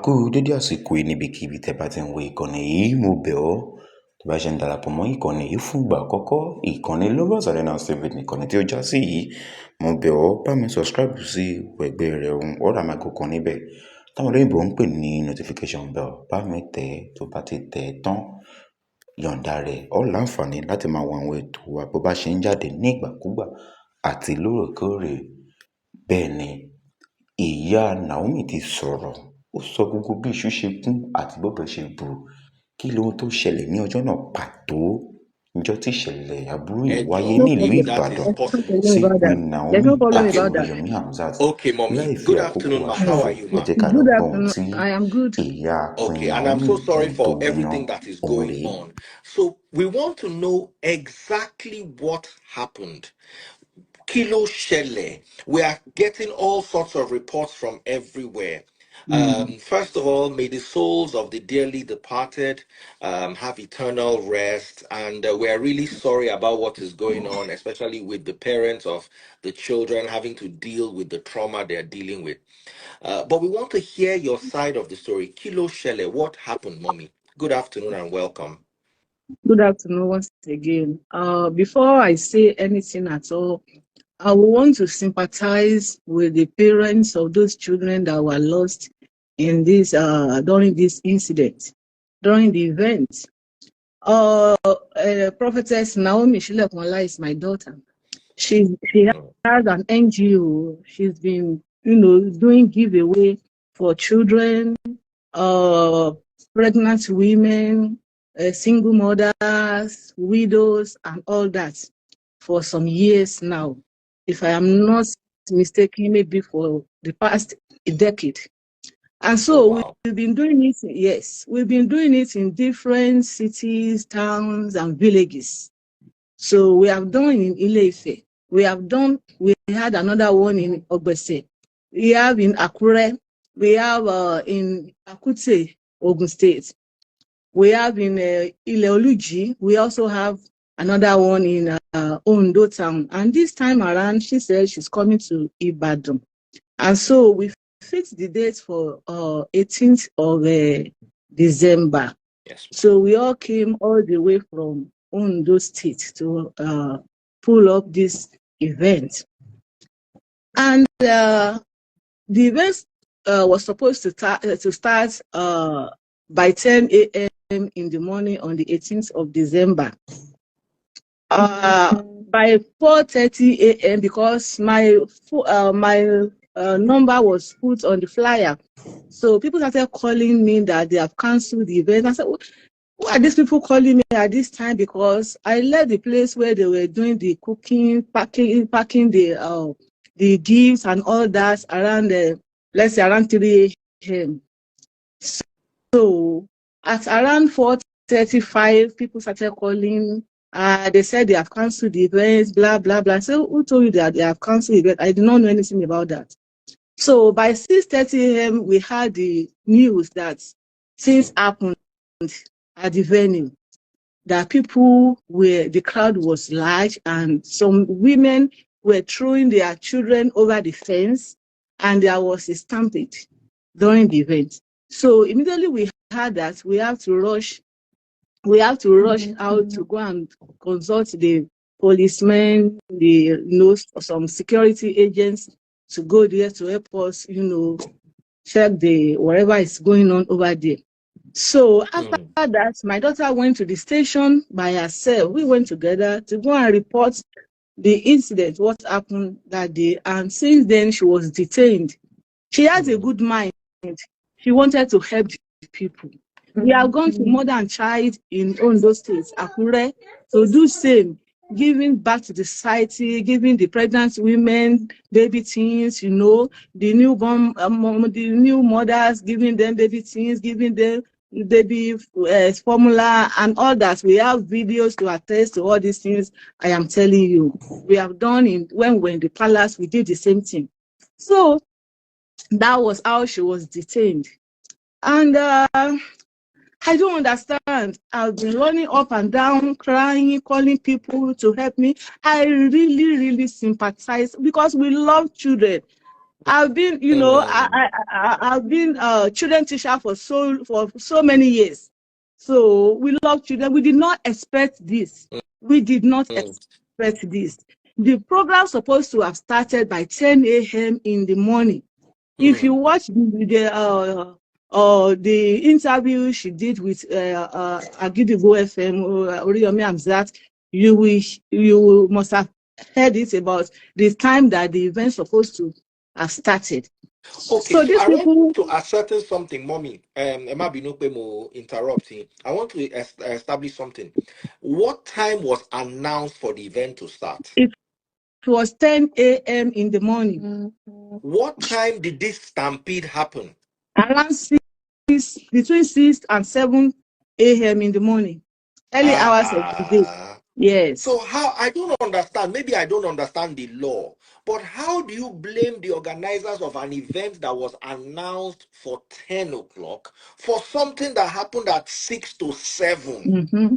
kú dédé àsìkò yìí níbikíbi tẹ́ bá ti ń wo ìkànnì yìí, mo bẹ̀ ọ́ tó bá ṣe ń darapọ̀ mọ́ ìkànnì yìí fún ìgbà àkọ́kọ́, ìkànnì Lovers Arena TV nìkànnì tí ó já sí yìí. Mo bẹ̀ ọ́ bá mi subscribe sí ẹgbẹ́ rẹ̀ ohun ọ̀rọ̀ àmàgò kan níbẹ̀ táwọn olóyìnbó ń pè ní notification bell. Bá mi tẹ̀ tó bá ti tẹ̀ tán, yọ̀ǹda rẹ̀ ó láǹfààní láti máa wo àwọn ètò wa bó bá ṣe ń jáde ní ìgbàkúgbà àti lóòrèkóòrè. Bẹ́ẹ̀ ni ìyá Naomi ti sọ̀rọ̀, ó sọ gbogbo bí iṣu ṣe gún àti bọ́bẹ̀ ṣe bù. Kí lóhun tó ṣẹlẹ̀ ní ọjọ́ náà pàtó? Ọjọ́ tí ìṣẹ̀lẹ̀ aburú yìí wáyé nílùú Ìbàdàn sí Queen Naomi àti Oriyomi Hamzat. Okay, mommy. Láì fi Good àkókò afternoon, ma. wa How ṣòfò, are you, ẹ ma? jẹ́ ká lọ Good gbọ́ ohun tí afternoon. I am good. ìyá Queen Okay, and I'm Naomi so sorry tó for wí náà. everything that is Òun going rèé. on. So we want to know exactly what happened. Kilo Shele. We are getting all sorts of reports from everywhere. First of all, may the souls of the dearly departed have eternal rest. And we are really sorry about what is going on, especially with the parents of the children having to deal with the trauma they're dealing with. But we want to hear your side of the story. Kilo Shele, what happened, mommy? Good afternoon and welcome. Good afternoon once again. Before I say anything at all, I would want to sympathize with the parents of those children that were lost in this during this incident, during the event. Prophetess Naomi'S is my daughter. She has an NGO. She's been, doing giveaway for children, pregnant women, single mothers, widows, and all that for some years now. If I am not mistaken, maybe for the past decade. And so Wow. we've been doing it, yes, we've been doing it in different cities, towns, and villages. So we have done in Ile-Ife. We had another one in Ogbese. We have in Akure. We have in Akute, Ogun State. We have in Ile-Oluji. We also have another one in Ondo town. And this time around, she said she's coming to Ibadan. And so we fixed the date for 18th of December. Yes. So we all came all the way from Ondo State to pull up this event. And the event was supposed to start by 10 a.m. in the morning on the 18th of December. By 4:30 a.m. because my number was put on the flyer, so people started calling me that they have cancelled the event. I said, why are these people calling me at this time? Because I left the place where they were doing the cooking, packing the gifts and all that around let's say around 3 a.m. So at around 4:35, people started calling. They said they have cancelled the events, blah, blah, blah. So who told you that they have cancelled the event? I did not know anything about that. So by 6:30 a.m., we had the news that things happened at the venue, that the crowd was large and some women were throwing their children over the fence and there was a stampede during the event. So immediately we heard that we have to rush out to go and consult the policemen, some security agents to go there to help us, check whatever is going on over there. So after that, my daughter went to the station by herself. We went together to go and report the incident, what happened that day. And since then, she was detained. She has a good mind. She wanted to help the people. We have gone to Mother and Child in Ondo State, Akure, to do same, giving back to the society, giving the pregnant women, baby teens, the newborn, the new mothers, giving them baby teens, giving them baby formula and all that. We have videos to attest to all these things I am telling you. We have done when we were in the palace, we did the same thing. So that was how she was detained. And I don't understand. I've been running up and down, crying, calling people to help me. I really, really sympathize because we love children. I've been, Mm, I've been a children teacher for so many years. So we love children. We did not expect this. We did not mm, expect this. The program supposed to have started by 10 a.m. in the morning. If you mm. watch the interview she did with Agidigbo FM, Oriyomi, you must have heard it about the time that the event supposed to have started. Okay, So so these I want people, to ascertain something, mommy. Emma Binope mo interrupting. I want to establish something. What time was announced for the event to start? it was 10 a.m. in the morning. What time did this stampede happen? Around between 6 and 7 a.m. in the morning, early hours of the day. Ah. Yes. So how I don't understand. Maybe I don't understand the law, but how do you blame the organizers of an event that was announced for 10 o'clock for something that happened at 6 to 7? Mm-hmm.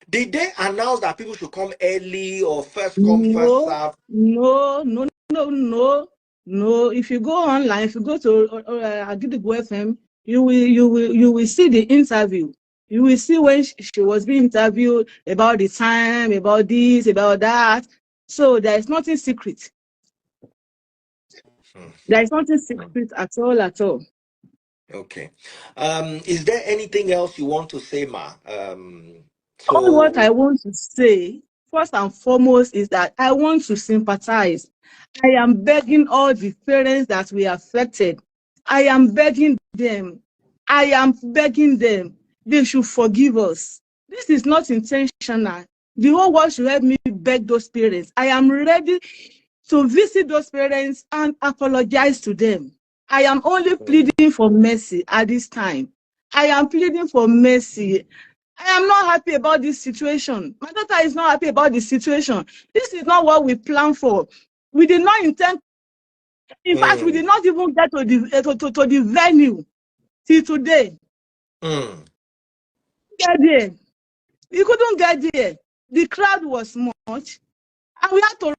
Did they announce that people should come early or first come, first No, serve? no, no, no, no, no. If you go online, if you go to Agidigbo FM, you will see the interview. You will see when she was being interviewed about the time, about this, about that. So there is nothing secret. Hmm, There is nothing hmm. secret at all, at all. Okay. Is there anything else you want to say, Ma? All what I So want to say, first and foremost, is that I want to sympathize. I am begging all the parents that were affected. I am begging them. I am begging them. They should forgive us. This is not intentional. The whole world should help me beg those parents. I am ready to visit those parents and apologize to them. I am only hmm, pleading for mercy at this time. I am pleading for mercy. I am not happy about this situation. My daughter is not happy about the situation. This is not what we planned for. We did not intend, in fact, we hmm, did not even get to the venue till today. hmm, Get there. We couldn't get there. The crowd was much, and we had to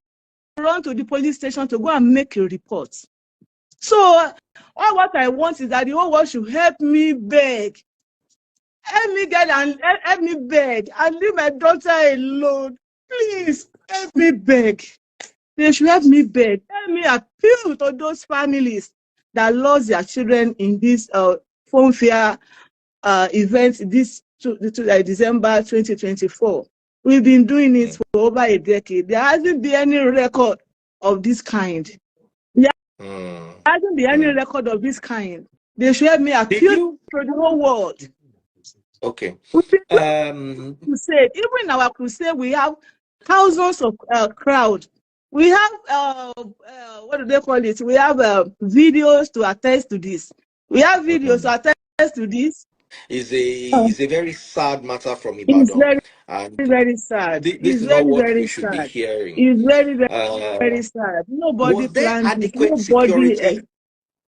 run to the police station to go and make a report. So, all what I want is that the whole world should help me beg. Help me get and help me beg and leave my daughter alone. Please help me beg. They should help me beg. Help me appeal to those families that lost their children in this phone fair event December 2024. We've been doing it hmm, for over a decade. There hasn't been any record of this kind. There hmm, hasn't been any hmm. record of this kind. They should help me Did appeal you? to the whole world. Okay. We've been doing Um, crusade. Even in our crusade, we have thousands of crowd. We have what do they call it? We have videos to attest to this. We have videos hmm. to attest to this. Is a very sad matter from It's Ibadan, very, and very sad. this It's is not very, what we very should be sad. hearing. It's very, very, Uh, very sad. Nobody was there planned this. adequate Nobody. security?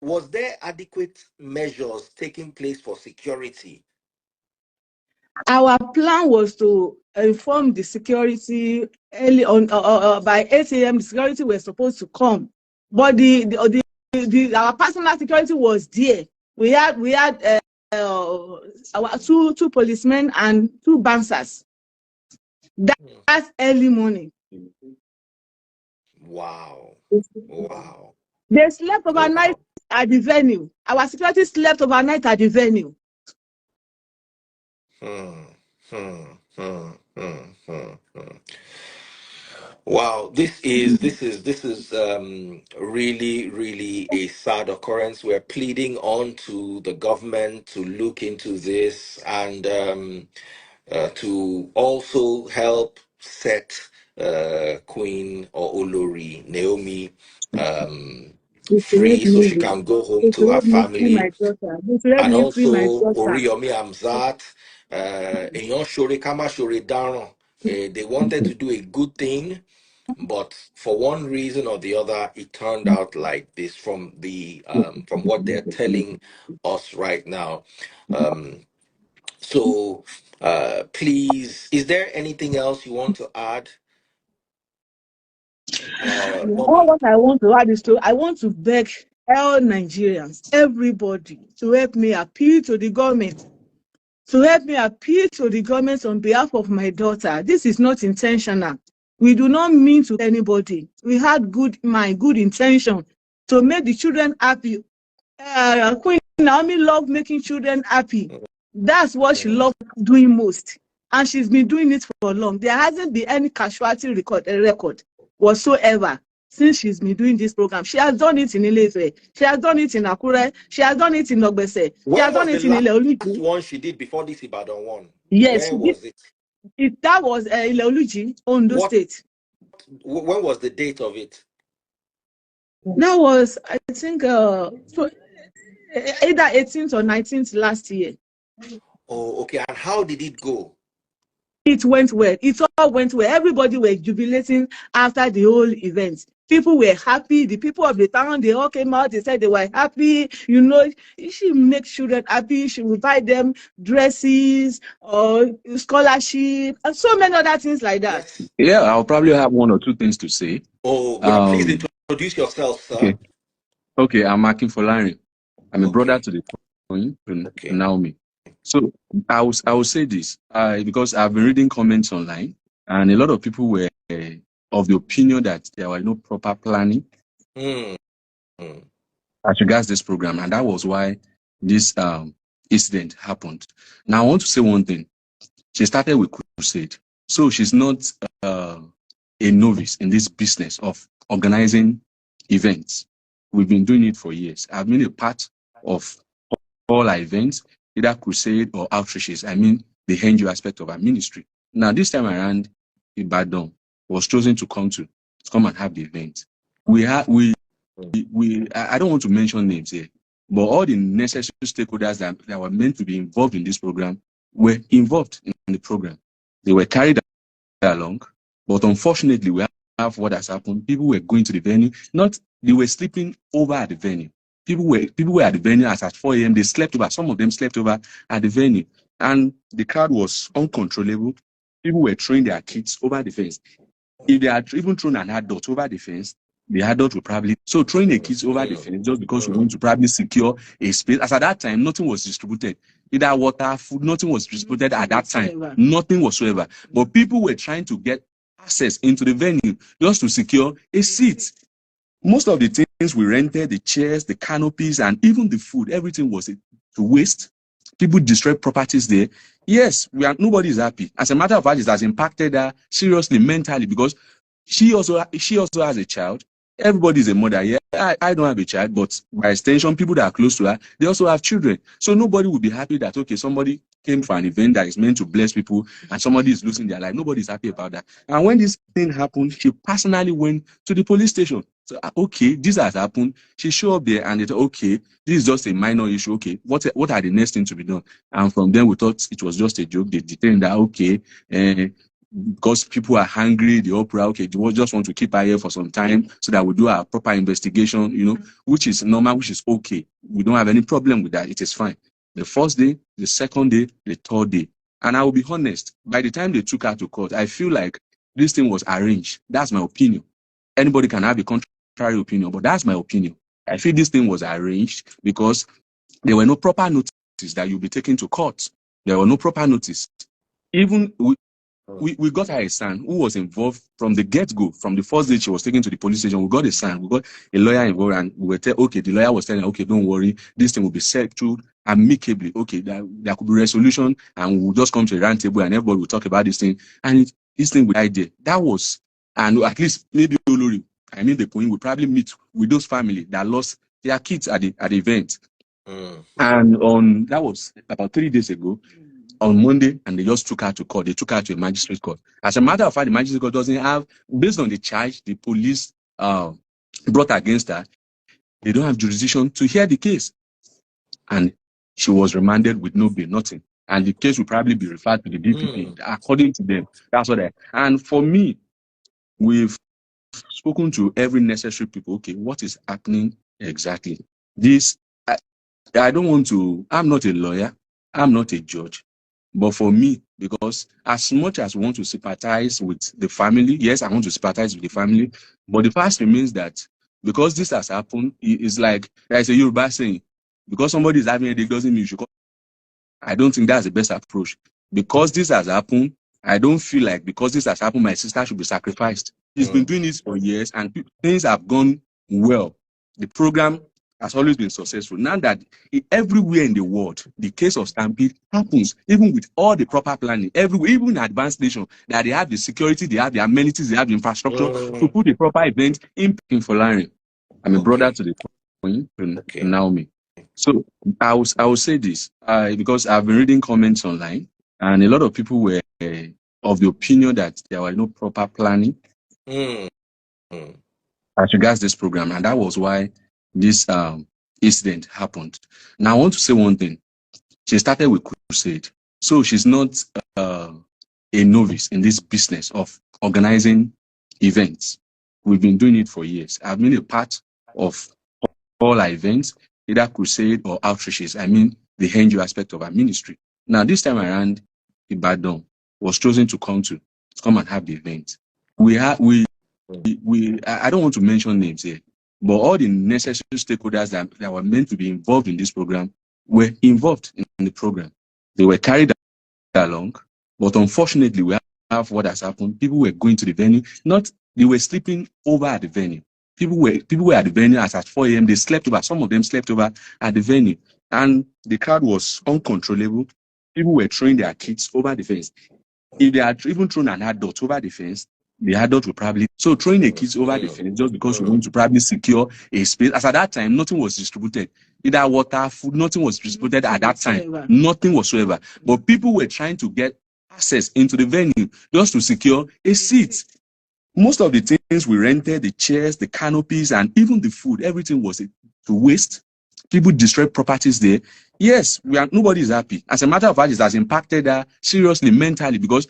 Was there adequate measures taking place for security? Our plan was to inform the security early on by 8 a.m. The security were supposed to come, but our personal security was there. We had our two policemen and two bouncers. Hmm. That's early morning. Wow. Wow. They slept overnight Wow. at the venue. Our security slept overnight at the venue. Hmm. Hmm. Hmm. Hmm. Hmm. Hmm. Wow, this is really really a sad occurrence. We're pleading on to the government to look into this and to also help set Queen or Olori Naomi They should help free so she me. can go home They to should her help me free my family, daughter. They should help and me free my also daughter. Oriyomi Amzat, Eyan Shore Kama Shore Daron. They wanted to do a good thing, but for one reason or the other, it turned out like this from what they're telling us right now. Um, so please, is there anything else you want to add? All what I want to add is I want to beg all Nigerians, everybody, to help me appeal to the government. To help me appeal to the government on behalf of my daughter. This is not intentional. We do not mean to anybody. We had good intention to make the children happy. Queen Naomi loved making children happy. That's what she loved doing most. And she's been doing it for long. There hasn't been any casualty record whatsoever since she's been doing this program. She has done it in Ile-Ife. She has done it in Akure. She has done it in Ogbese. She has done it in Ile-Oluji. Last one she did before this Ibadan one? Yes. When was it? That was Ile-Oluji, Ondo State. When was the date of it? That was, I think, either 18th or 19th last year. Oh, okay. And how did it go? It went well. It all went well. Everybody were jubilating after the whole event. People were happy. The people of the town, they all came out. They said they were happy. You know, she makes children happy. She will buy them dresses or scholarship and so many other things like that. Yes. Yeah, I'll probably have one or two things to say. Oh, please introduce yourself, sir. Okay, I'm Akin Folari. I'm a brother to the Queen, Naomi. So I will say this because I've been reading comments online, and a lot of people were of the opinion that there was no proper planning as regards this program, and that was why this incident happened. Now I want to say one thing. She started with crusade, so she's not a novice in this business of organizing events. We've been doing it for years. I've been a part of all our events, either crusade or outreaches. I mean, the NGO aspect of our ministry. Now, this time around, Ibadan was chosen to come and have the event. I don't want to mention names here, but all the necessary stakeholders that were meant to be involved in this program were involved in the program. They were carried along, but unfortunately, we have what has happened. People were going to the venue, they were sleeping over at the venue. People were at the venue as at 4 a.m. They slept over. Some of them slept over at the venue. And the crowd was uncontrollable. People were throwing their kids over the fence. If they had even thrown an adult over the fence, the adult would probably... So throwing the kids over the fence just because we want to probably secure a space. As at that time, nothing was distributed. Either water, food, nothing was distributed at that time. Nothing whatsoever. But people were trying to get access into the venue just to secure a seat. Most of the things we rented, the chairs, the canopies, and even the food, everything was to waste. People destroyed properties there. Yes, nobody is happy. As a matter of fact, it has impacted her seriously mentally because she also has a child. Everybody is a mother. Yeah, I don't have a child, but by extension, people that are close to her, they also have children. So nobody will be happy that, okay, somebody came for an event that is meant to bless people and somebody is losing their life. Nobody is happy about that. And when this thing happened, she personally went to the police station. So, okay, this has happened. She showed up there and they thought, okay, this is just a minor issue. Okay, what are the next things to be done? And from then we thought it was just a joke. They detained that, okay, because people are hungry, the opera, okay, they just want to keep her here for some time so that we do our proper investigation, you know, which is normal, which is okay. We don't have any problem with that. It is fine. The first day, the second day, the third day. And I will be honest, by the time they took her to court, I feel like this thing was arranged. That's my opinion. Anybody can have a contrary opinion, but that's my opinion. I feel this thing was arranged because there were no proper notices that you'll be taken to court. There were no proper notice. Even we got her a son who was involved from the get-go. From the first day she was taken to the police station, we got a son, we got a lawyer involved, and we were okay, the lawyer was telling her, okay, don't worry, this thing will be settled amicably. Okay, there could be resolution, and we'll just come to a round table and everybody will talk about this thing. And this thing with idea. That was, and at least maybe Olori, I mean the Queen, will probably meet with those families that lost their kids at the event. And that was about 3 days ago. On Monday, and they just took her to court. They took her to a magistrate court. As a matter of fact, the magistrate court doesn't have, based on the charge the police brought against her, they don't have jurisdiction to hear the case. And she was remanded with no bail, nothing. And the case will probably be referred to the DPP, according to them. That's what and for me, we've spoken to every necessary people. Okay, what is happening exactly? I don't want to, I'm not a lawyer, I'm not a judge. But for me, because as much as we want to sympathize with the family, yes, I want to sympathize with the family, but the fact remains that because this has happened, it's like there's a Yoruba saying, because somebody is having a headache doesn't mean you should call. I don't think that's the best approach. Because this has happened, I don't feel like because this has happened, my sister should be sacrificed. He's been doing this for years and things have gone well. The program has always been successful. Now that everywhere in the world, the case of stampede happens, even with all the proper planning, everywhere, even in advanced nation, that they have the security, they have the amenities, they have the infrastructure to put the proper event in for learning. I'm a brother to the point, to Naomi. So I will say this because I've been reading comments online, and a lot of people were of the opinion that there were no proper planning as regards this program, and that was why this incident happened. Now I want to say one thing. She started with crusade, so she's not a novice in this business of organizing events. We've been doing it for years. I've been a part of all our events, either crusade or outreaches. I mean, the NGO aspect of our ministry. Now, this time around, Ibadan was chosen to come and have the event. I don't want to mention names here, but all the necessary stakeholders that were meant to be involved in this program were involved in the program. They were carried along, but unfortunately, we have what has happened. People were going to the venue, they were sleeping over at the venue. People were at the venue as at 4 a.m. They slept over. Some of them slept over at the venue. And the crowd was uncontrollable. People were throwing their kids over the fence. If they had even thrown an adult over the fence, the adult would probably... So throwing the kids over the fence just because we want to probably secure a space. As at that time, nothing was distributed. Either water, food, nothing was distributed at that time. Nothing whatsoever. But people were trying to get access into the venue just to secure a seat. Most of the things we rented, the chairs, the canopies, and even the food, everything was to waste. People destroyed properties there. Yes, nobody is happy. As a matter of fact, it has impacted her seriously mentally because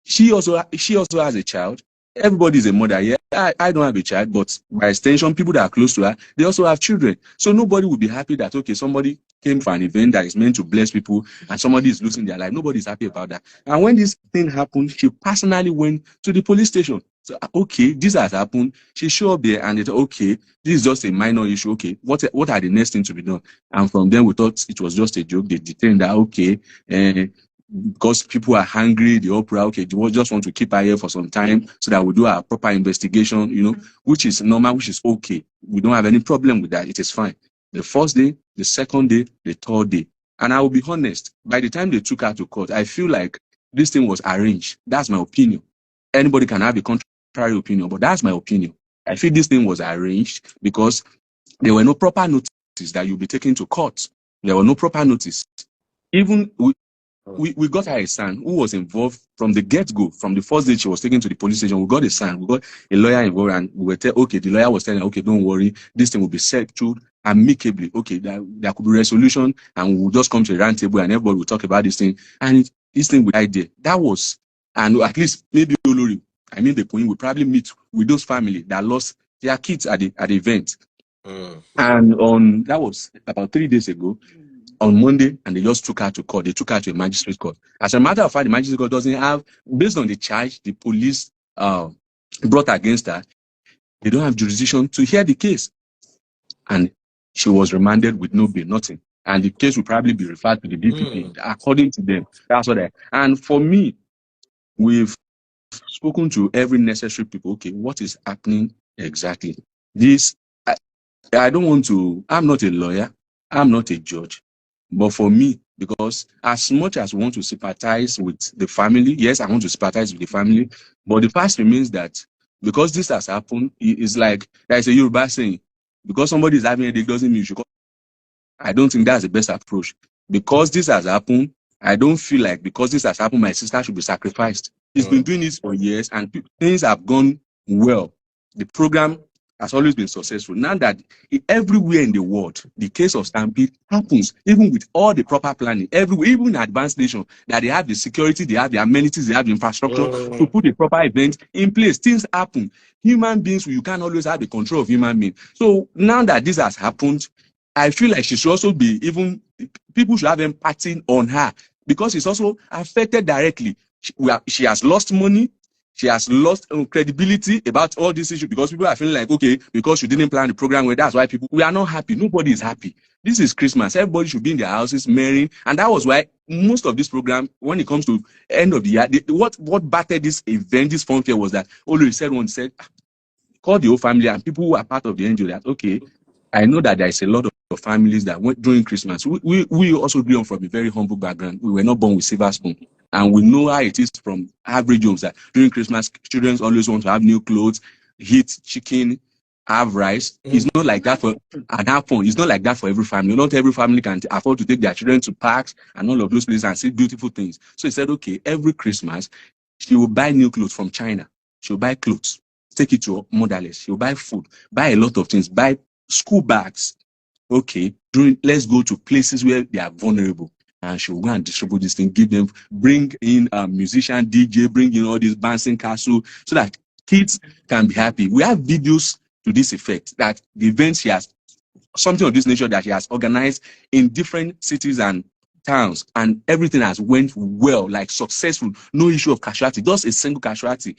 she also has a child. Everybody is a mother. Yeah, I don't have a child, but by extension, people that are close to her, they also have children. So nobody would be happy that, okay, somebody came for an event that is meant to bless people and somebody is losing their life. Nobody is happy about that. And when this thing happened, she personally went to the police station. So, okay, this has happened. She showed up there and they thought, okay, this is just a minor issue. Okay, what are the next things to be done? And from then we thought it was just a joke. They detained her, okay, because people are hungry, the opera, okay, they just want to keep her here for some time so that we do our proper investigation, which is normal, which is okay. We don't have any problem with that. It is fine. The first day, the second day, the third day. And I will be honest, by the time they took her to court, I feel like this thing was arranged. That's my opinion. Anybody can have a contrary opinion, but that's my opinion. I feel this thing was arranged because there were no proper notice that you'll be taken to court. There were no proper notice. Even we got her a son who was involved from the get-go, from the first day she was taken to the police station. We got a son, we got a lawyer involved, and we were the lawyer was telling her, okay, don't worry, this thing will be settled amicably. Okay, there could be resolution, and we'll just come to a round table and everybody will talk about this thing. And this thing we idea. That was, and at least maybe Olori, I mean the Queen, will probably meet with those families that lost their kids at the event. And that was about 3 days ago. On Monday, and they just took her to court. They took her to a magistrate court. As a matter of fact, the magistrate court doesn't have, based on the charge the police brought against her, they don't have jurisdiction to hear the case. And she was remanded with no bail, nothing. And the case will probably be referred to the DPP, according to them. That's what and for me, we've spoken to every necessary people. Okay, what is happening exactly? I don't want to, I'm not a lawyer, I'm not a judge. But for me, because as much as we want to sympathize with the family, yes, I want to sympathize with the family, but the fact remains that because this has happened, it's like there's a Yoruba saying, because somebody is having a headache doesn't mean you should call. I don't think that's the best approach. Because this has happened, I don't feel like because this has happened, my sister should be sacrificed. He's been doing this for years and things have gone well. The program has always been successful. Now that everywhere in the world, the case of stampede happens, even with all the proper planning, everywhere, even in advanced nation, that they have the security, they have the amenities, they have the infrastructure to put a proper event in place. Things happen. Human beings, you can't always have the control of human beings. So now that this has happened, I feel like she should also be people should have empathy on her. because it's also affected directly. She has lost money. She has lost credibility about all this issue because people are feeling like, okay, because you didn't plan the program, well, that's why we are not happy. Nobody is happy. This is Christmas. Everybody should be in their houses marrying. And that was why most of this program, when it comes to end of the year, what battered this event, this funfair was that Olori said, call the whole family and people who are part of the NGO that, okay, I know that there is a lot of families that went during Christmas. We also grew up from a very humble background. We were not born with silver spoon. And we know how it is from average homes that during Christmas, children always want to have new clothes, heat, chicken, have rice. It's not like that for and have fun. It's not like that for every family. Not every family can afford to take their children to parks and all of those places and see beautiful things. So he said, okay, every Christmas, she will buy new clothes from China. She will buy clothes, take it to motherless. She will buy food, buy a lot of things, buy school bags. Okay, let's go to places where they are vulnerable. And she will go and distribute this thing, give them, bring in a musician, DJ, bring in all this bouncing castle so that kids can be happy. We have videos to this effect that the events she has, something of this nature that she has organized in different cities and towns, and everything has went well, like successful, no issue of casualty, just a single casualty.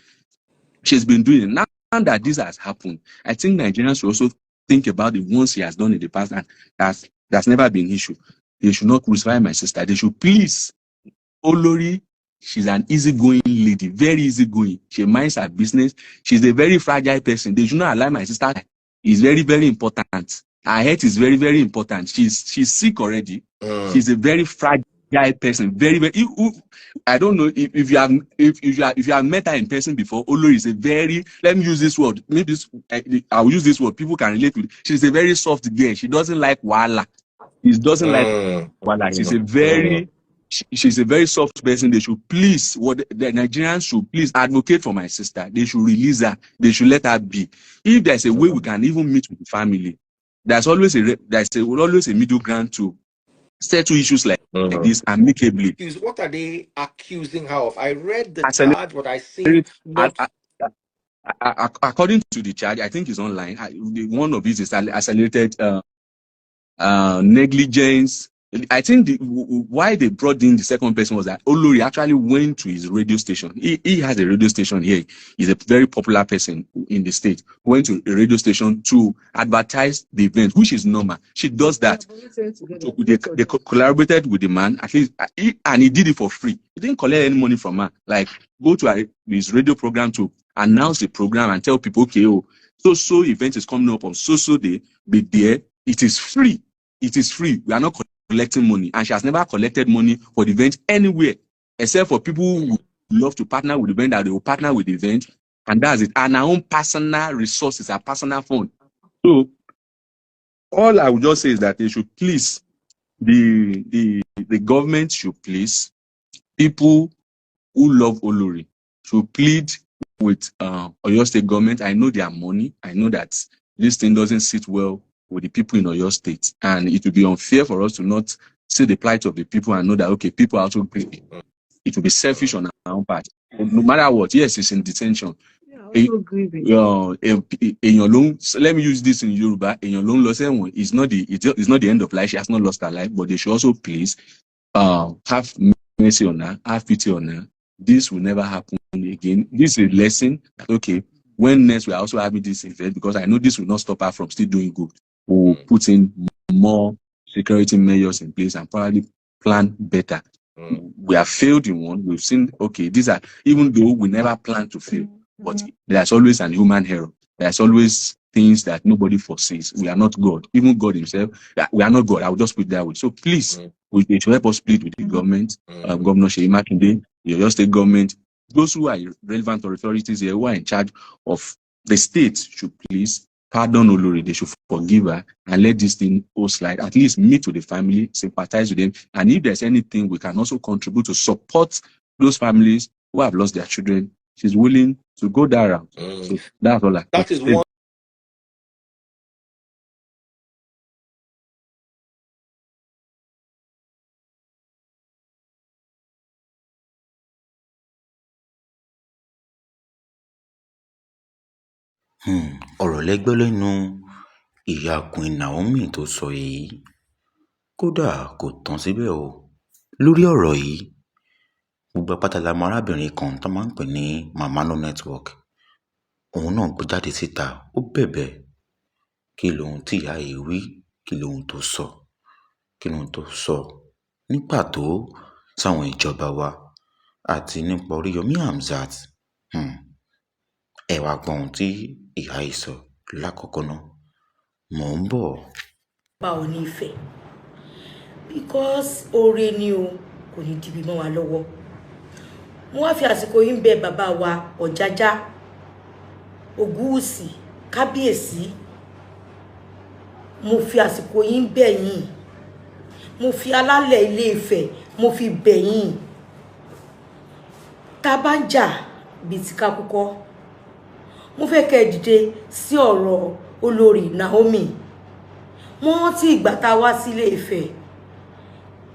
She's been doing it. Now that this has happened, I think Nigerians should also think about the ones she has done in the past, and that's never been an issue. They should not crucify my sister. They should please. Olori, she's an easygoing lady, very easygoing. She minds her business. She's a very fragile person. They should not allow my sister. It's very, very important. Her health is very, very important. She's sick already. She's a very fragile person. Very, very. I don't know if you have met her in person before. Olori is a very. Let me use this word. Maybe I'll use this word. People can relate with it. She's a very soft girl. She doesn't like wala. She doesn't like wala. She's a very soft person. They should please, the Nigerians should please advocate for my sister. They should release her. They should let her be. If there's a way we can even meet with the family, there's always a middle ground to settle issues like this amicably. What are they accusing her of? I read the charge, but I see not. According to the charge, I think it's online. One of these is accelerated negligence. I think why they brought in the second person was that Olori actually went to his radio station. He has a radio station here. He's a very popular person in the state. Went to a radio station to advertise the event, which is normal. She does that. They collaborated with the man, at least, and he did it for free. He didn't collect any money from her. Like, go to his radio program to announce the program and tell people, okay, so event is coming up on so day, be there. It is free. It is free. We are not collecting money, and she has never collected money for the event anywhere, except for people who love to partner with the event, that they will partner with the event, and that's it. And our own personal resources, our personal fund. So all I would just say is that they should please, the government should please, people who love Olori should plead with Oyo State government. I know their money. I know that this thing doesn't sit well with the people in Oyo State, and it would be unfair for us to not see the plight of the people and know that, okay, people are also greedy. It would be selfish on our own part. No matter what, yes, it's in detention. So let me use this in Yoruba. It's not the end of life. She has not lost her life, but they should also please have mercy on her, have pity on her. This will never happen again. This is a lesson that, okay, when next we're also having this event, because I know this will not stop her from still doing good. We'll put in more security measures in place and probably plan better. We have failed in one. We've seen, okay, these are, even though we never plan to fail, but there's always an human error. There's always things that nobody foresees. We are not God. Even God himself, we are not God. I will just put it that way. So please, they should help us plead with the government, Governor Seyi Makinde, the Oyo State government, those who are relevant authorities here who are in charge of the state should please pardon Olori. They should forgive her and let this thing go slide. At least meet with the family, sympathize with them. And if there's anything we can also contribute to support those families who have lost their children, she's willing to go that route. So that's all that is one. ọ̀rọ̀ lẹ́gbẹ́ lẹ́nu ìyá Queen Naomi tó sọ èyí. Kódà kò tán síbẹ̀ o. Lórí ọ̀rọ̀ yìí, gbogbo apáta la mọ arábìnrin kan tó máa ń pè ní Mama No Network. Òun náà gbé jáde síta, ó bẹ̀bẹ̀. Kí lohun tí ìyá yìí wí? Kí lohun tó sọ? Kí lohun tó sọ ní pàtó sáwọn ìjọba wa àti nípa Oriyomi Hamzat? Ẹ wá gbọ́ ohun tí ìyá yìí sọ lákọ̀ọ́kọ́ náà. Mò ń bọ̀. Báwo ní Ifẹ̀? Because oore ni o, kò ní dìbì mọ́ wa lọ́wọ́. Mo wá fi àsìkò yìí ń bẹ bàbá wa Ọ̀jájá, Ògúwùsì, Kábíyèsí. Mo fi àsìkò yìí ń bẹ̀ yín. Mo fi alálẹ̀ Ilé Ifẹ̀, mo fi bẹ̀ yín. Tá bá ń jà bí ti ká kúkọ́. Mo fẹ́ kẹ́ dìde sí ọ̀rọ̀ olórí Naomi. Mo rántí ìgbà tá wá sí Ilé Ifẹ̀.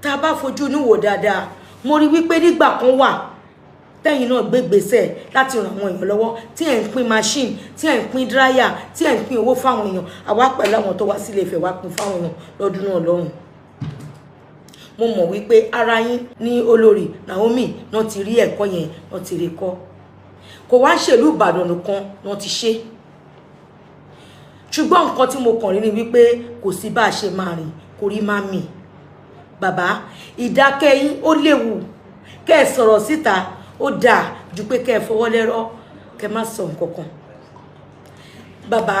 Tá bá fojú inú wò dáadáa, mo rí wípé nígbà kan wà tẹ́yìn náà gbégbèsè láti ràn àwọn èèyàn lọ́wọ́, tí ẹ̀ ń pín machine, tí ẹ̀ ń pín dryer, tí ẹ̀ ń pín owó fáwọn èèyàn. Àwa pẹ̀lú àwọn tó wá sí Ilé Ifẹ̀ wá pín fáwọn èèyàn lọ́dún náà lọ́hùn. Mo mọ̀ wípé ara yín ní olórí Naomi náà ti rí ẹ̀kọ́ yẹn, náà ti rí kọ́. Kò wá ṣèlú Ìbàdàn nìkan náà ti ṣe. Ṣùgbọ́n nǹkan tí mo kàn rí ni wípé kò sí bá a ṣe máa rìn kò rí máa mì. Bàbá, ìdákẹ́ yín ó léwu. Kẹ́ ẹ sọ̀rọ̀ síta ó dáa ju pé kẹ́ ẹ fọwọ́ lẹ́rọ̀ kẹ́ má sọ nǹkan kan. Bàbá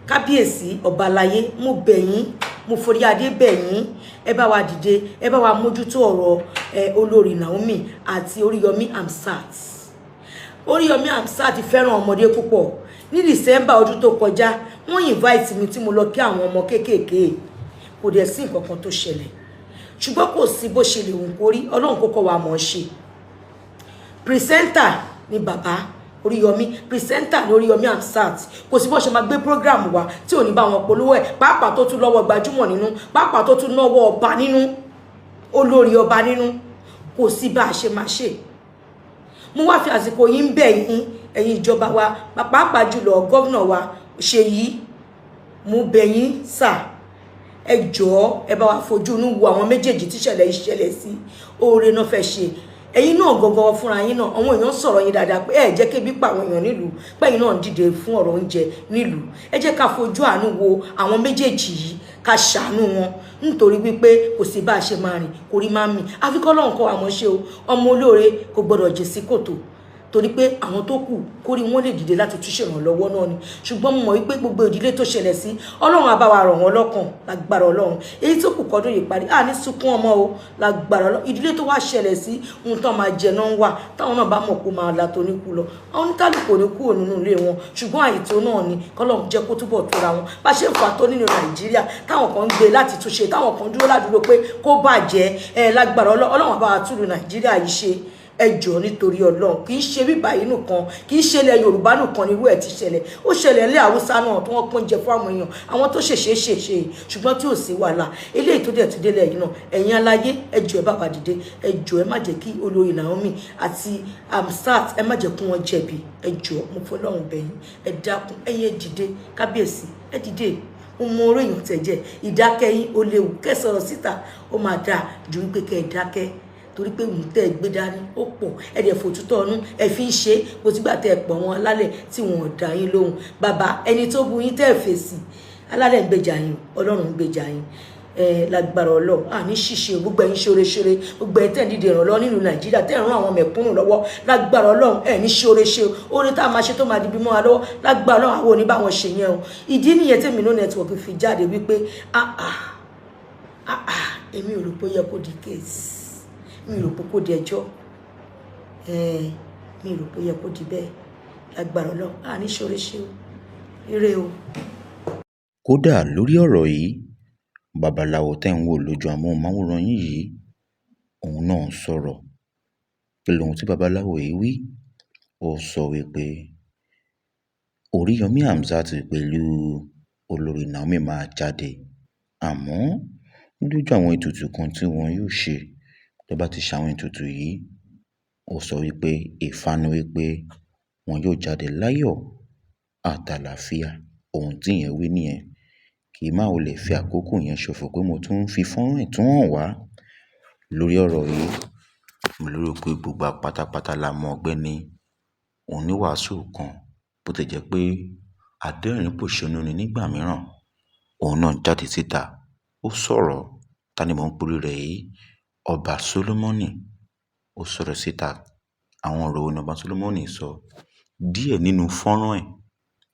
Kábíyèsí ọba aláyé, mo bẹ̀ yín, mo forí adé bẹ̀ yín. Ẹ bá wa dìde, ẹ bá wa mójútó ọ̀rọ̀ olórí Naomi àti Oriyomi Hamzat. Oriyomi Hamzat fẹ́ràn ọmọdé púpọ̀. Ní December ọdún tó kọjá, wọ́n invite mi tí mo lọ kí àwọn ọmọ kéékèèké. Kò dẹ̀ sí nǹkan kan tó ṣẹlẹ̀. Ṣùgbọ́n kò sí bó ṣe lè wù kó rí, Ọlọ́run kó kọ́ wa mọ̀ ṣe. Presenter ni bàbá Oriyomi, presenter ni Oriyomi Hamzat. Kò sí bó ṣe máa gbé program wa tí ò ní bá wọn polówó ẹ̀, pàápàá tó tún lọ́wọ́ gbajúmọ̀ nínú, pàápàá tó tún lọ́wọ́ ọba nínú, olórí ọba nínú. Kò sí bá a ṣe máa ṣe. Mo wá fi àsìkò yìí ń bẹ̀ yín, ẹ̀yin ìjọba wa, pàápàá jùlọ gọ́vnà wa Ṣèyí. Mo bẹ̀ yín sà, ẹ jọ̀ọ́ ẹ bá wa fojú inú wo àwọn méjèèjì tí ìṣẹ̀lẹ̀ sí. Oore náà fẹ́ ṣe. Ẹ̀yin náà gangan fúnra yín náà, àwọn èèyàn sọ̀rọ̀ yín dáadáa pé ẹ jẹ́ kébi pa àwọn èèyàn nílùú, pé ẹ̀yin náà dìde fún ọ̀rọ̀ oúnjẹ nílùú. Ẹ jẹ́ ká fojú àánú wo àwọn méjèèjì yìí, ká ṣàánú wọn, nítorí wípé kò sí bá a ṣe máa rìn kò rí máa mì. Àfi k'Ọlọ́run kọ́ àmọ́ ṣe o, ọmọ olóore kò gbọdọ̀ jìn sí kòtò. Torí pé àwọn tó kù kórí wọn lè dìde láti tún ṣèrànlọ́wọ́ náà ni. Ṣùgbọ́n mo mọ̀ wípé gbogbo ìdílé tó ṣẹlẹ̀ sí, Ọlọ́run á bá wa rọ̀ wọ́n lọ́kàn lágbára Ọlọ́run. Èyí tó kù kọ́dún yìí parí, ní sunkún ọmọ o lágbára Ọlọ́run. Ìdílé tó wá ṣẹlẹ̀ sí, ohun tó máa jẹ náà ń wà, táwọn náà bá mọ̀ kó máa la tó ní kú lọ. Àwọn oníkálùkù ní kúrò nínú ilé wọn, ṣùgbọ́n àìtó náà ni k'Ọlọ́run jẹ́ kó túbọ̀ tóra wọn. Bá ṣe ń fà tó nínú Nàìjíríà, táwọn kan ń gbé láti túnṣe, táwọn kan dúró ládùúgbò pé kó bàjẹ́, lágbára Ọlọ́run bá wa túlù Nàìjíríà yìí ṣe. Ẹ jọ̀ọ́ nítorí Ọlọ́run, kì í ṣe bíbá yìí nìkan, kì í ṣe ilẹ̀ Yorùbá nìkan ni irú ẹ̀ ti ṣẹlẹ̀. Ó ṣẹlẹ̀ ilẹ̀ Haúsá náà tí wọ́n pín jẹ fún àwọn èèyàn, àwọn tó ṣèṣe ṣùgbọ́n tí ò sí wàhálà. Eléyìí tó dẹ̀ tún délẹ̀ yìí náà, ẹ̀yin aláyé ẹ jọ̀ọ́ ẹ bá wa dìde. Ẹ jọ̀ọ́ ẹ má jẹ́ kí olórí Naomi àti Hamzat ẹ má jẹ́ kí wọ́n jẹ̀bi. Ẹ jọ̀ọ́ mo fọlọ́run bẹ̀ yín, ẹ dákun, ẹ̀yin ẹ dìde. Kábíyèsí ẹ dìde. Mo mọ orí èèyàn tẹ̀jẹ̀, ìdákẹ́ yín ó léwu. Kẹ́ sọ̀rọ̀ síta ó máa dáa ju wípé kẹ́ ẹ dákẹ́. Torí pé òun tẹ́ gbé dání ó pọ̀, ẹ̀dẹ̀ fòtútọ́ ọ̀nù ẹ fi ń ṣe bó ti gbà tẹ́ pọ̀ wọn alálẹ̀ tí wọn ò dá yín lóhùn. Bàbá ẹni tó bu yín tẹ́ fèsì, alálẹ̀ ń gbèjà yín, Ọlọ́run ń gbèjà yín. Lágbára Ọlọ́run ní ṣíṣe gbogbo ẹ̀yin ṣoore gbogbo ẹ̀ tẹ́ ń dìde ìrànlọ́wọ́ nínú Nàìjíríà, tẹ́ ń ràn àwọn mẹ̀kúnnù lọ́wọ́. Lágbára Ọlọ́run ní ṣoore oore tá a máa ṣe tó máa di bí mọ́ wa lọ́wọ́. Lágbára Ọlọ́run àwọn oní bá wọn ṣe yẹn o. Ìdí nìyẹn tí Naomi Network fi jáde wípé èmi ò rò pé ó yẹ kó di case, mi rò pé kó di ẹjọ́, mi rò pé yẹ kó di bẹ́ẹ̀. Lágbára Ọlọ́run ní ṣoore o, ire o. Kódà lórí ọ̀rọ̀ yìí, babaláwo tẹ́ ń wò lójú amóhùnmáwòrán yìí, òun náà sọ̀rọ̀. Kí lohun tí babaláwo yìí wí? Ó sọ wípé Oriyomi Hamzat pẹ̀lú olórí Naomi máa jáde, àmọ́ lójú àwọn ètùtù kan tí wọn yóò ṣe. Tó bá ti ṣàwọn ètùtù yìí, ó sọ wípé ìfanu wípé wọn yóò jáde láyọ̀ àtàlàáfíà. Ohun tí ìyẹn wí nìyẹn. Kì í máa lè fi àkókò yẹn ṣòfò pé mo tún ń fi fọ́nrán ìtún hàn wá lórí ọ̀rọ̀ yìí. Mo lérò pé gbogbo wa pátápátá la mọ ọ̀gbẹ́ni oníwàásù kan, bó ti jẹ́ pé adẹ́rìn-ín-pòṣónú ni nígbà mìíràn. Òun náà jáde síta, ó sọ̀rọ̀. Ta ni mò ń porí rẹ̀ yìí? Ọba Sólómọ́nì. Ó sọ̀rọ̀ síta. Àwọn ọ̀rọ̀ wo ni Ọba Sólómọ́nì sọ? Díẹ̀ nínú fọ́nrán ẹ̀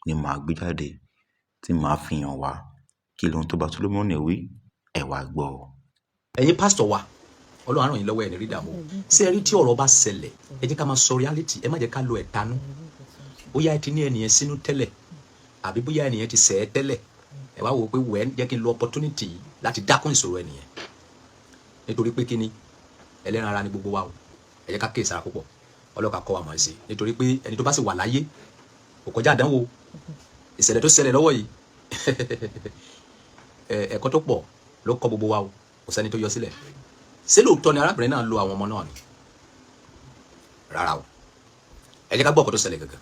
ni màá gbé jáde tí màá fi hàn wá. Kí lohun tó Ọba Sólómọ́nì wí? Ẹ wá gbọ́. Ẹ̀yin pásítọ̀ wa, Ọlọ́run á ràn yín lọ́wọ́ ẹ̀ ní rí dààmú. Ṣé ẹ rí tí ọ̀rọ̀ bá ṣẹlẹ̀, ẹ jẹ́ ká máa sọ reality, ẹ má jẹ́ ká lo ẹ̀tanú. Bóyá ẹ ti ní ẹnìyẹn sínú tẹ́lẹ̀, àbí bóyá ẹnìyẹn ti ṣẹ̀ ẹ́ tẹ́lẹ̀. Ẹ wá wò ó pé wẹ́n jẹ́ kí n lo opportunity láti dákún ìṣòro ẹnìyẹn. Nítorí pé kíni, ẹlẹ́ran ara ni gbogbo wa o. Ẹ jẹ́ ká kíyèsára púpọ̀. Ọlọ́run kọ́ wa mọ̀ sí. Nítorí pé ẹni tó bá sì wà láyé, kò kọjá àdánwò. Ìṣẹ̀lẹ̀ tó ṣẹlẹ̀ lọ́wọ́ yìí, ẹ̀kọ́ tó pọ̀ ló kọ́ gbogbo wa o. Kò sẹ́ni tó yọ sílẹ̀. Ṣé lóòótọ́ ni arábìnrin náà lo àwọn ọmọ náà ni? Rárá o. Ẹ jẹ́ ká gbọ́ ọ̀kọ́ tó ṣẹlẹ̀ gangan.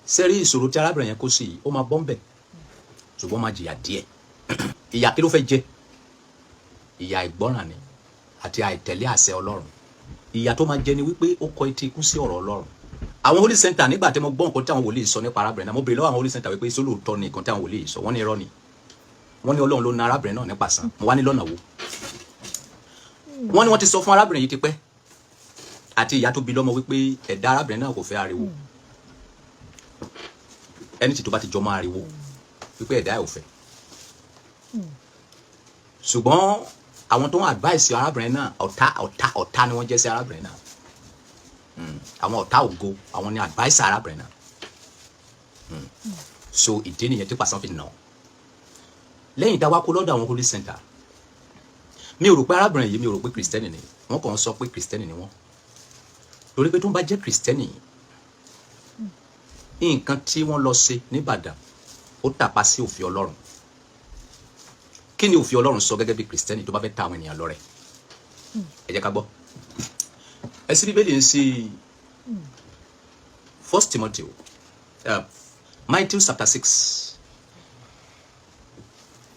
Ṣé rí ìṣòro tí arábìnrin yẹn kó sí yìí, ó máa bọ́ ń bẹ̀, ṣùgbọ́n máa jìyà díẹ̀. Ìyà kí ló fẹ́ jẹ? Ìyà ìgbọ́ràn ni àti àìtẹ̀lé àṣẹ Ọlọ́run. Ìyà tó máa jẹ ni wípé ó kọ etí ikú sí ọ̀rọ̀ Ọlọ́run. Àwọn holy center nígbà tí mo gbọ́ nǹkan tí àwọn wòlíì sọ nípa arábìnrin náà, mo béèrè lọ́wọ́ àwọn holy center wípé ṣé lóòótọ́ ni nǹkan tí àwọn wòlíì sọ? Wọ́n ní irọ́ ni. Wọ́n ní Ọlọ́run ló na arábìnrin náà nípa sàn. Mo wá ní lọ́nà wo? Wọ́n ní wọ́n ti sọ fún arábìnrin yìí tipẹ́ àti ìyá tó bí lọ́mọ wípé ẹ̀dá arábìnrin náà kò fẹ́ ariwo. Ẹni tí tó bá ti jọ mọ́ ariwo wípé ẹ̀dá ẹ̀ ò fẹ́. Ṣùgbọ́n àwọn tó ń advice arábìnrin náà ọ̀tá ni wọ́n jẹ́ sí arábìnrin náà. Àwọn ọ̀tá ògo, àwọn ni advice arábìnrin náà. So ìdí nìyẹn tí pàṣán fi nà. Lẹ́yìn dáwà kó lọ́dọ̀ àwọn holy center, mi ò rò pé arábìnrin yìí, mi ò rò pé kristẹni ni wọ́n kàn ń sọ pé kristẹni ni wọ́n. Torí pé tó ń bá jẹ́ kristẹni, nǹkan tí wọ́n lọ ṣe ní Ìbàdàn ó tàpá sí òfin Ọlọ́run. Kí ni òfin Ọlọ́run sọ gẹ́gẹ́ bí kristẹni tó bá fẹ́ ta àwọn ènìyàn lọ́rẹ? Ẹ jẹ́ ká gbọ́. Ẹ sí Bíbélì ń sí 1 Timothy, Matthew chapter 6.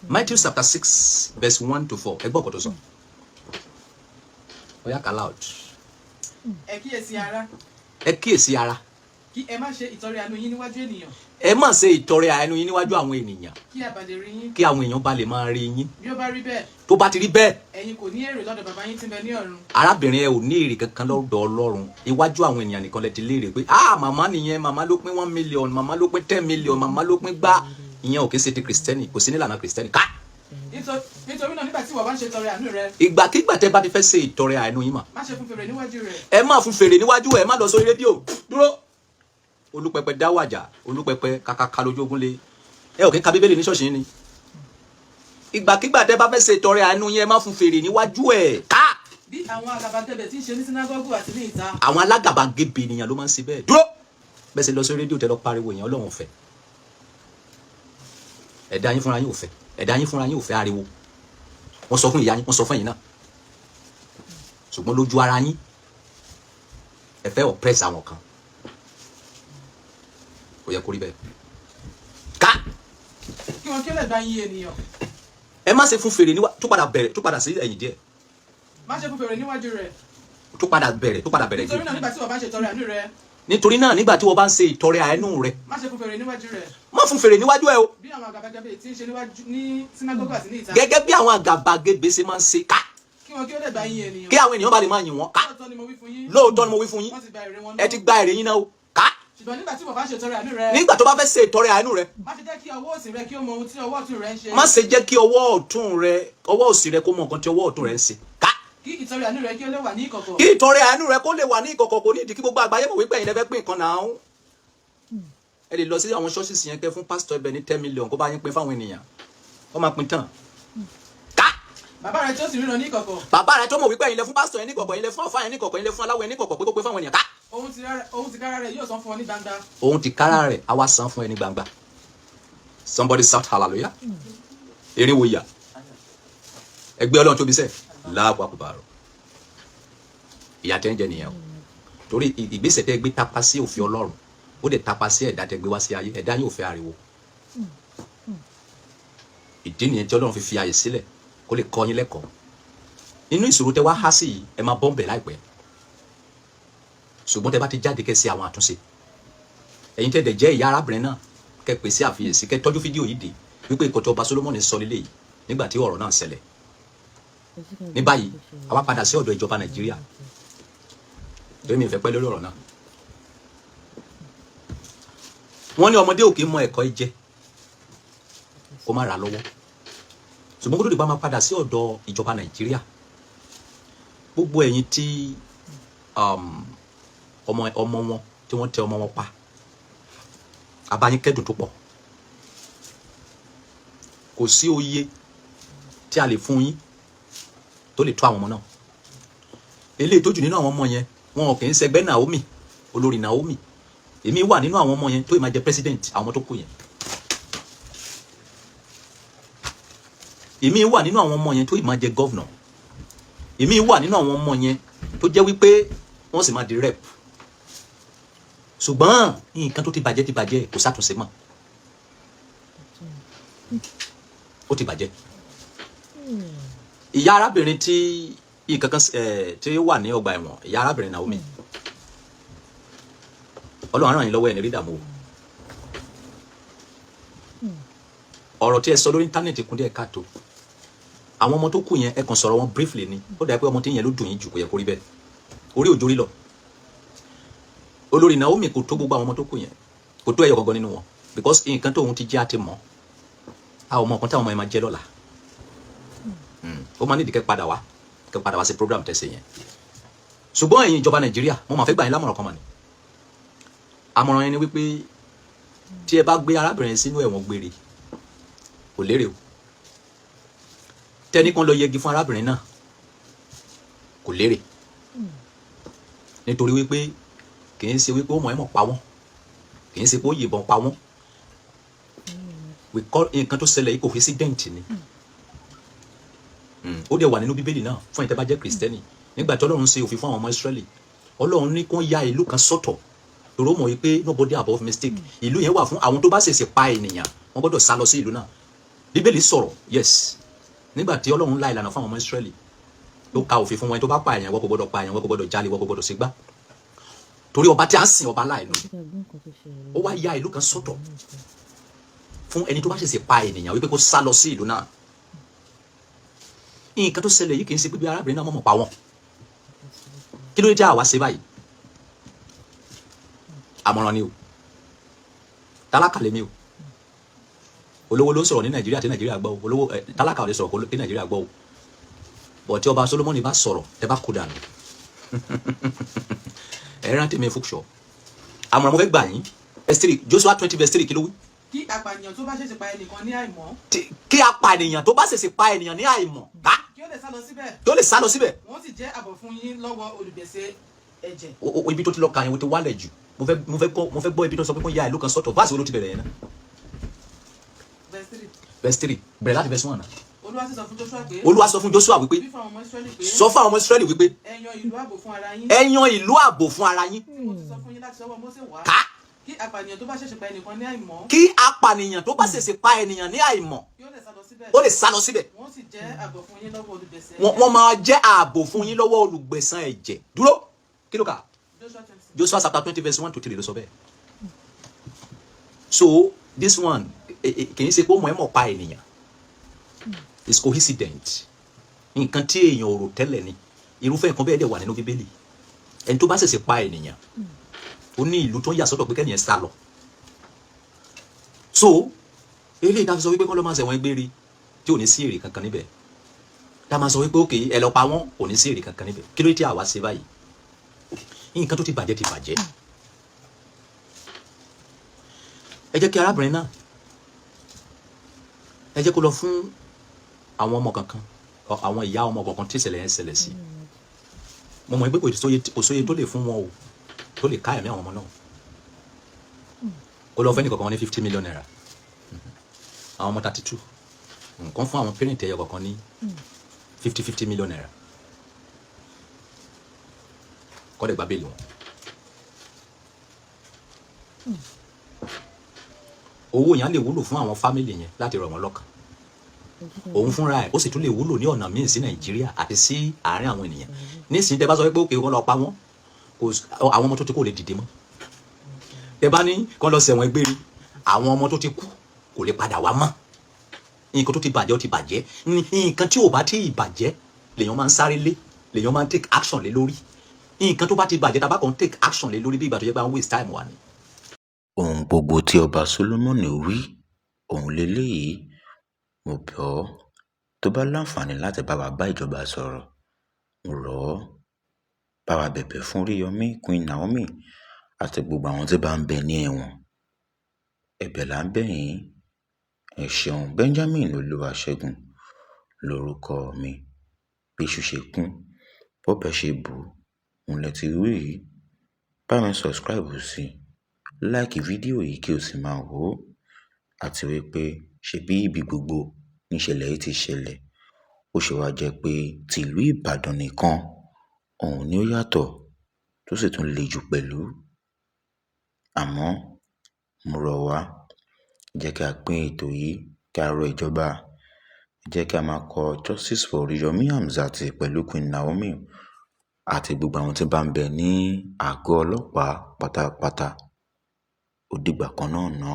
Matthew chapter 6 verse 1 to 4. Ẹ gbọ́ ọ̀kọ̀ tó sọ. Ó yá ká loud. Ẹ kíyèsí ara. Ẹ kíyèsí ara. Kí ẹ má ṣe ìtọrẹ àánú yín níwájú ènìyàn. Ẹ má ṣe ìtọrẹ àánú yín níwájú àwọn ènìyàn. Kí a bá lè rí yín. Kí àwọn èèyàn bá lè máa rí yín. Bí ó bá rí bẹ́ẹ̀. Tó bá ti rí bẹ́ẹ̀. Ẹ̀yin kò ní èrè lọ́dọ̀ bàbá yín tí ń bẹ ní ọ̀run. Arábìnrin ẹ ò ní èrè kankan lọ́dọ̀ Ọlọ́run. Iwájú àwọn ènìyàn nìkan lẹ ti léèrè pé màmá nìyẹn, màmá ló pín 1 million, màmá ló pín 10 million, màmá ló pín gbá. Ìyẹn ò kì í ṣe ti kristẹni, kò sí nílànà kristẹni. Ká. Nítorí náà nígbà tí ìwọ bá ń ṣe ìtọrẹ àánú rẹ. Ìgbàkígbà tẹ́ bá ti fẹ́ ṣe ìtọrẹ àánú yín mà. Má ṣe fún fèrè níwájú rẹ. Ẹ má fún fèrè níwájú ẹ, má lọ sórí rédíò. Dúró. Olúpẹpẹ dáwàjà, olúpẹpẹ kàkàkà lójú ogun lé. Ẹ ò kí ń ka Bíbélì ní ṣọ́ọ̀ṣì yín ni. Ìgbàkígbà tẹ́ bá fẹ́ ṣe ìtọrẹ àánú yín, ẹ má fún fèrè níwájú ẹ. Ká. Bí àwọn àgàbàgebè tí ń ṣe ní sínágọ́gù àti ní ìta. Àwọn alágàbàgebè ènìyàn ló máa ń ṣe bẹ́ẹ̀. Dúró. Bẹ́ẹ̀ ṣe lọ sórí rédíò tẹ́ lọ pariwo yẹn, Ọlọ́run ò fẹ́. Ẹ̀dá yín fúnra yín ò fẹ́. Ẹ̀dá yín fúnra yín ò fẹ́ ariwo. Wọ́n sọ fún ìyá yín, wọ́n sọ fún ẹ̀yin náà. Ṣùgbọ́n lójú ara yín, ẹ fẹ́ oppress àwọn kan. Kò yẹ kó rí bẹ́ẹ̀. Ká. Kí wọn kí ó lè gba yín ènìyàn. Ẹ má ṣe fún fèrè níwájú, tó padà sí ẹ̀yìn díẹ̀. Má ṣe fún fèrè níwájú rẹ. Tó padà bẹ̀rẹ̀ Nítorí náà nígbà tí ìwọ bá ń ṣe ìtọrẹ àánú rẹ. Nítorí náà nígbà tí wọ́n bá ń ṣe ìtọrẹ àánú rẹ. Má ṣe fún fèrè níwájú rẹ. Má fún fèrè níwájú ẹ o. Bí àwọn àgàbàgebè tí ń ṣe ní sínágọ́gù àti ní ìta. Gẹ́gẹ́ bí àwọn àgàbàgebè ṣe máa ń ṣe. Ká. Kí wọn kí ó lè gba yín ènìyàn. Kí àwọn ènìyàn bá lè máa yìn wọ́n. Ká. Lóòótọ́ ni mo wí fún yín. Lóòótọ́ ni mo wí fún yín. Wọ́n ti gba èrè wọn náà. Ẹ ti gba èrè yín náà o. Ká. Ṣùgbọ́n nígbà tí ìwọ bá ń ṣe ìtọrẹ àánú rẹ. Nígbà tó bá fẹ́ ṣe ìtọrẹ àánú rẹ. Má ṣe jẹ́ kí ọwọ́ òsì rẹ kí ó mọ ohun tí ọwọ́ ọ̀tún rẹ ń ṣe. Má ṣe jẹ́ kí ọwọ́ òsì rẹ kó mọ nǹkan tí ọwọ́ ọ̀tún rẹ ń ṣe. Ká. Kí ìtọrẹ àánú rẹ kí ó lè wà ní ìkọ̀kọ̀. Kí ìtọrẹ àánú rẹ kó lè wà ní ìkọ̀kọ̀, kò ní ìdí kí gbogbo àgbáyé mọ̀ wípé ẹ̀yin lẹ fẹ́ pín nǹkan náà. Ẹ lè lọ sí àwọn ṣọ́ọ̀ṣì yẹn kẹ́ fún pásítọ̀ ibẹ̀ ní 10 million kó bá yín pín fáwọn ènìyàn. Wọ́n máa pín tán. Ká. Bàbá rẹ tí ó sì ríran ní ìkọ̀kọ̀. Bàbá rẹ tó mọ̀ wípé ẹ̀yin lẹ fún pásítọ̀ yẹn ní ìkọ̀kọ̀, ẹ̀yin lẹ fún àfáà yẹn ní ìkọ̀kọ̀, ẹ̀yin lẹ fún aláwọ̀ yẹn ní ìkọ̀kọ̀ pé kó pín fáwọn ènìyàn. Ká. Òun ti kára rẹ yóò san fún ọ ní gbangba. Òun ti kára rẹ̀ á wá san fún ẹ ní gbangba. Somebody shout hallelujah. Erin wo ìyà. Ẹgbẹ́ Ọlọ́run tóbi sẹ́. Láàbù àkùbàrọ̀. Ìyà tẹ́ ń jẹ nìyẹn o. Torí ìgbésẹ̀ tẹ́ gbé tapa sí òfin Ọlọ́run. Ó dẹ̀ tapa sí ẹ̀dá tẹ́ gbé wá sí ayé. Ẹ̀dá yóò fẹ́ ariwo. Ìdí nìyẹn tí Ọlọ́run fi àyè sílẹ̀ kó lè kọ́ yín lẹ́kọ̀ọ́. nínú ìṣòro tẹ wá há sí yìí ẹ máa bọ́m̀bẹ̀ láìpẹ́ ṣùgbọ́n tẹ bá ti jáde kẹ́ sí àwọn àtúnṣe ẹ̀yin tẹ́ dẹ̀ jẹ́ ìyá arábìnrin náà kẹ́ pè sí àfiyèsí kẹ́ tọ́jú fídíò yìí dé wípé ìkọ̀tọ̀ ọba Solomoni sọ lélẹ̀ yìí nígbà tí ọ̀rọ̀ náà ṣẹlẹ̀ ní báyìí àwa padà sí ọ̀dọ̀ ìjọba Nàìjíríà lórí mi ìfẹ́ pẹ́ lórí ọ̀rọ̀ náà wọ́n ní ọmọdé òkè mọ ẹ̀kọ́ jẹ kó má ra lọ́wọ́ ṣùgbọ́n kó tó di pa máa padà sí ọ̀dọ̀ ìjọba Nàìjíríà gbogbo ẹ̀yin tí ọmọ wọn tí wọ́n tẹ ọmọ wọn pa abayín kẹ́dùn tó pọ̀ kò sí òye tí a lè fún yín tó lè tó àwọn ọmọ náà eléyìí tó jù nínú àwọn ọmọ yẹn wọn kì í ṣẹgbẹ́ Naomi olórí Naomi èmi wà nínú àwọn ọmọ yẹn tó máa jẹ president àwọn ọmọ tó kù yẹn èmi wà nínú àwọn ọmọ yẹn tó máa jẹ governor èmi wà nínú àwọn ọmọ yẹn tó jẹ́ wípé wọ́n sì máa di rep ṣùgbọ́n nǹkan tó ti bàjẹ́ kò sátúnṣe mọ́ ó ti bàjẹ́ ìyá arábìnrin tí nǹkan kan tí ó wà ní ọgbà ẹ̀wọ̀n ìyá arábìnrin Naomi Ọlọ́run ràn yín lọ́wọ́ ẹ̀ ní rí dààmú ọ̀rọ̀ tí ẹ sọ lórí íńtánẹ́ẹ̀tì kún díẹ̀ káàtó àwọn ọmọ tó kù yẹn ẹ kàn sọ̀rọ̀ wọn briefly ni ó dà pé ọmọ tí yẹn ló dùn yín jù kò yẹ kó rí bẹ́ẹ̀ orí òjò rí lọ olórí Naomi kò tó gbogbo àwọn ọmọ tó kù yẹn kò tó ẹyọ gangan nínú wọn because nǹkan tóun ti jẹ́ àti mọ́ a ò mọ nǹkan táwọn ọmọ yẹn máa jẹ́ lọ́la ó máa nídìí kẹ́ padà wá sí program tẹ̀sẹ̀ yẹn ṣùgbọ́n ẹ̀yin ìjọba Nàìjíríà mo máa fẹ́ gbà yín lámọ̀ràn kan mà ní àmọ̀ràn yẹn ni wípé tí ẹ bá gbé arábìnrin sínú ẹ̀wọ̀n gbére kò lérè o tẹ́ni kan lọ yẹgi fún arábìnrin náà kò lérè nítorí wípé kì í ṣe wípé ó mọ̀ ẹ́ mọ̀ pa wọ́n kì í ṣe pé ó yìnbọn pa wọ́n nǹkan tó ṣẹlẹ̀ yìí kò fi sí dẹ́ǹtì ni ó dẹ̀ wà nínú Bíbélì náà fún ìtẹ́ bá jẹ́ Kristẹni nígbà tí Ọlọ́run ṣe òfin fún àwọn ọmọ Ísírẹ́lì Ọlọ́run ní kó ya ìlú kan sọ́tọ̀ torí ó mọ̀ wípé nobody above mistake ìlú yẹn wà fún àwọn tó bá ṣèṣe pa ènìyàn wọ́n gbọ́dọ̀ sá lọ sí ìlú náà Bíbélì sọ̀rọ̀ yes nígbà tí Ọlọ́run la ìlànà fún àwọn ọmọ Ísírẹ́lì ló ka òfin fún wọn tó bá pa èèyàn wọ́n kò gbọ́dọ̀ pa èèyàn wọ́n kò gbọ́dọ̀ jalè wọ́n kò gbọ́dọ̀ ṣègbà torí ọba tí a ń sìn ọba láìlú ó wá ya ìlú kan sọ́tọ̀ fún ẹni tó bá ṣèṣe pa ènìyàn wípé kó sá lọ sí ìlú náà nǹkan tó ṣẹlẹ̀ yìí kì í ṣe pé bí arábìnrin náà mọ̀mọ́ pa wọ́n kí ló dé tí àwa ṣe báyìí àmọ̀ràn ni o tálákà lèmi o olówó ló ń sọ̀rọ̀ ní Nàìjíríà tí Nàìjíríà gbọ́ o olówó tálákà ò lè sọ̀rọ̀ tí Nàìjíríà gbọ́ o bọ̀ tí ọba Solomoni bá sọ̀rọ̀ ẹ bá kó dànù ẹ rántí mi fúkṣọ àmọ̀ràn mo fẹ́ gbà yín Joshua 20:3 kí ló wí. kí apànìyàn tó bá ṣèṣe pa ẹnìkan ní àìmọ̀. kí apànìyàn tó bá ṣèṣe pa ènìyàn ní àìmọ̀ ká. kí ó lè sá lọ síbẹ̀. tó lè sá lọ síbẹ̀. wọ́n sì jẹ́ àbọ̀ fún yín lọ́wọ́ olùgbèsè ẹ̀jẹ̀. ibi tó ti lọ kà yẹn o ti wálẹ̀ jù mo fẹ́ gbọ́ ibi tó sọ pé kó ya ìlú kan sọ́tọ̀ fáṣí olú ti bẹ̀rẹ̀ yẹn náà. verse 3 bẹ̀rẹ̀ láti verse 1 náà. Olúwa sọ fún Joshua wípé sọ fún àwọn ọmọ Ísírẹ́lì wípé ẹ yan ìlú ààbò fún ara yín ká kí apànìyàn tó bá ṣèṣe pa ẹnìkan ní àìmọ̀. kí apànìyàn tó bá ṣèṣe pa ènìyàn ní àìmọ̀ ó lè sá lọ síbẹ̀. wọ́n sì jẹ́ ààbò fún yín lọ́wọ́ olùgbẹ̀san. wọ́n máa jẹ́ ààbò fún yín lọ́wọ́ olùgbẹ̀san ẹ̀jẹ̀. dúró kí ló kà. Joshua chapter 20 verse 1 to 3 ló sọ bẹ́ẹ̀. so this one kì í ṣe pé ó mọ̀ ẹ́ mọ̀ pa ènìyàn it's coincident nǹkan tí èèyàn ò rò tẹ́lẹ̀ ni irúfẹ́ nǹkan bẹ́ẹ̀ dẹ̀ wà nínú Bíbélì ẹni tó bá ṣẹ̀ṣẹ̀ pa ènìyàn ó ní ìlú tó ń yà sọ́tọ̀ pé kẹ́nìyàn sá lọ so eléyìí tá a fi sọ wípé kọ́ ló máa ṣẹ̀wọ̀n gbére tí ò ní sí èrè kankan níbẹ̀ tá a máa sọ wípé òkè ẹ lọ pa wọ́n ò ní sí èrè kankan níbẹ̀ kí ló dé tí àwa ṣe báyìí nǹkan tó ti bàjẹ́ ti bàjẹ́ ẹ jẹ́ kí arábìnrin náà ẹ jẹ́ kó lọ fún àwọn ọmọ kankan àwọn ìyá ọmọ kankan tí ìṣẹ̀lẹ̀ yẹn ṣẹlẹ̀ sí mo mọ̀ pé kò sóye tó lè fún wọn o tó lè ká ẹ̀mí àwọn ọmọ náà kó lọ fẹ́ nìkankan ní 50 million naira àwọn ọmọ 32 nǹkan fún àwọn parent ẹ̀yọ kankan ní 50 million naira kọ́ dẹ̀ gba bẹ́ẹ̀lì wọn. owó yẹn á lè wúlò fún àwọn fámìlì yẹn láti rọ̀ wọ́n lọ́kàn òun fúnra ẹ̀ ó sì tún lè wúlò ní ọ̀nà míì sí Nàìjíríà àti sí àárín àwọn ènìyàn. Nísìnyí tẹ́ bá sọ pé òkè wọn lọ pa wọ́n, àwọn ọmọ tó ti kú ò lè dìde mọ́. Tẹ́ bá ní kán lọ ṣẹ̀wọ̀n gbére, àwọn ọmọ tó ti kú kò lè padà wá mọ́. Nǹkan tó ti bàjẹ́ ó ti bàjẹ́. Nǹkan tí ò bá tí ì bàjẹ́ lèèyàn máa ń sáré lé, lèèyàn máa ń take action lé lórí. Nǹkan tó bá ti bàjẹ́ tá bá kàn take action lé lórí bí ìgbà tó jẹ́ pé à ń waste time wa ni. Ohun gbogbo tí ọba Sólómọ́nì wí òun leléyìí. Mo bẹ̀ ọ́, tó bá láǹfààní láti bá wa bá ìjọba sọ̀rọ̀, mo rọ̀ ọ́, bá wa bẹ̀bẹ̀ fún Oríyọmí, Queen Naomi àti gbogbo àwọn tí bá ń bẹ ní ẹ̀wọ̀n. Ẹ̀bẹ̀ là ń bẹ̀ yín. Ẹ ṣeun. Benjamin Olúwaṣẹ́gun lórúkọ mi. Bí iṣu ṣe kún, bọ́bẹ̀ ṣe bù, òun lẹ ti rí yìí. Bá mi subscribe sí, like fídíò yìí kí o sì máa wò ó. Àti wípé ṣebí ibi gbogbo níṣẹ̀lẹ̀ yìí ti ṣẹlẹ̀. Ó ṣe wá jẹ́ pé tìlú Ìbàdàn nìkan òun ni ó yàtọ̀ tó sì tún le jù pẹ̀lú. Àmọ́ mo rọ̀ wá, jẹ́ kí a pín ètò yìí, kí a rọ ìjọba, jẹ́ kí a máa kọ justice for Oriyomi Hamzat pẹ̀lú Queen Naomi àti gbogbo àwọn tí bá ń bẹ ní àgọ́ ọlọ́pàá pátápátá. Ó dìgbà kan náà ná.